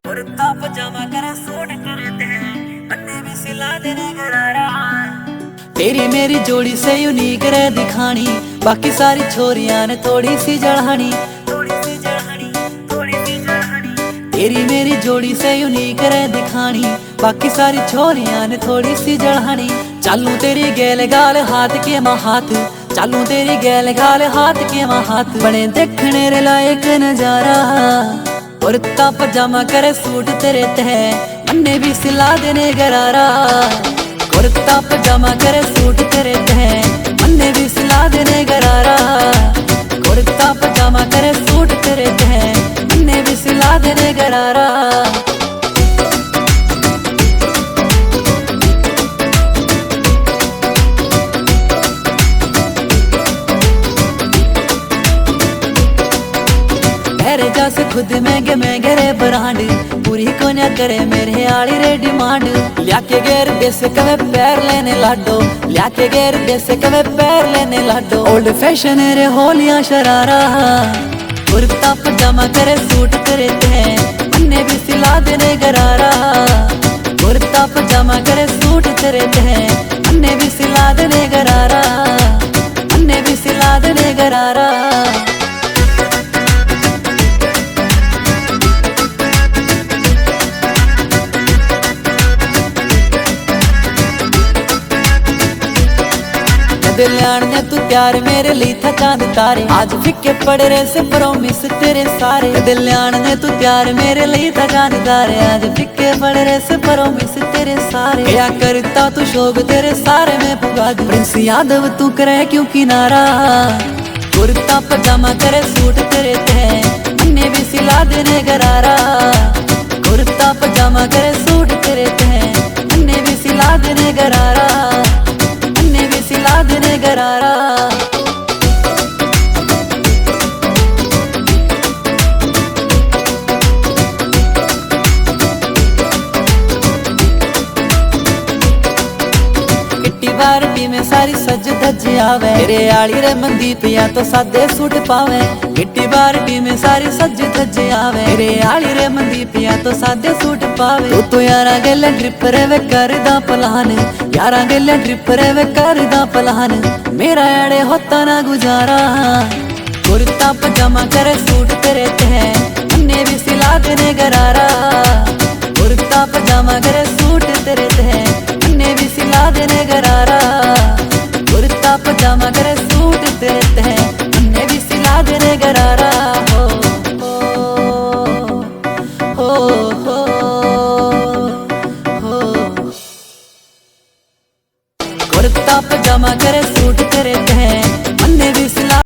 कुर्ता पजामा करे सूट करते हैं, अन्ने भी सिला देने गरारा। तेरी मेरी जोड़ी से यूनिक रह दिखानी, बाकी सारी छोरियां ने थोड़ी सी जड़ानी, थोड़ी सी जड़ानी, थोड़ी सी जड़ानी। तेरी मेरी जोड़ी से यूनिक रह दिखानी, बाकी सारी छोरियां ने थोड़ी सी जड़ानी। चालू तेरी गैल गाल हाथ के मां हाथ, चालू तेरी गैल गाल हाथ के मां हाथ। बने देखने रे लायक नजारा, कुर्ता पजामा करे सूट तेरे तह, अन्ने भी सिला देने गरारा। कुर्ता पजामा करे सूट तेरे तह, अन्ने भी सिला देने गरारा। कुर्ता पजामा करे सूट तेरे तह, अन्ने भी सिला देने गरारा। जा से खुद महंगे रे ब्रांड, पूरी को न करे मेरे आली रे डिमांड। लिया के गेर देश कवे पैर लेने लाडो, लिया के गेर देश कवे पैर लेने लाडो। ओल्ड फैशन रे होलिया शरारा, कुर्ता पजामा करे सूट करे ते, अन्ने भी सिला देने गरारा। कुर्ता पजामा करे सूट करे ते, अन्ने भी सिला देने गरारा, अन्ने भी सिला देने गरारा। दिल्याण ने तू प्यार मेरे लिए था चांद तारे, आज फिक्के पड़ रहे से प्रॉमिस तेरे सारे। दिल्याण ने तू प्यार मेरे लिए था चांद तारे, आज फिक्के पड़ रहे से प्रॉमिस तेरे सारे। क्या करता तू शोक तेरे सारे में पुगा दूं, प्रिंस यादव तू करे क्यों किनारा। कुर्ता पजामा करे सूट तेरे तह, अन्ने भी सिला देने गरारा। कुर्ता पजामा करे सूट तेरे तह, अन्ने भी सिला देने गरारा, सिला देने गरारा। किट्टी पार्टी में सारी सज धज आवे, तेरे आली रे मनदीप या तो सादे सूट पावे। किट्टी पार्टी में सारी सज धज आवे, तेरे आली रे मनदीप या तो सादे सूट पावे। तो यारा गेले ड्रिप रे वे करदा पलान, यारा गेले ड्रिप रे वे करदा पलान। मेरा अड़े होता ना गुजारा, कुर्ता पजामा करे सूट तेरे तह, अन्ने भी सिला देने गरारा। कुर्ता पजामा करे सूट तेरे तह, अन्ने भी सिला देने गरारा। कुर्ता पजामा करे सूट तेरे तह, अन्ने भी सिला देने गरारा। कुर्ता पजामा करे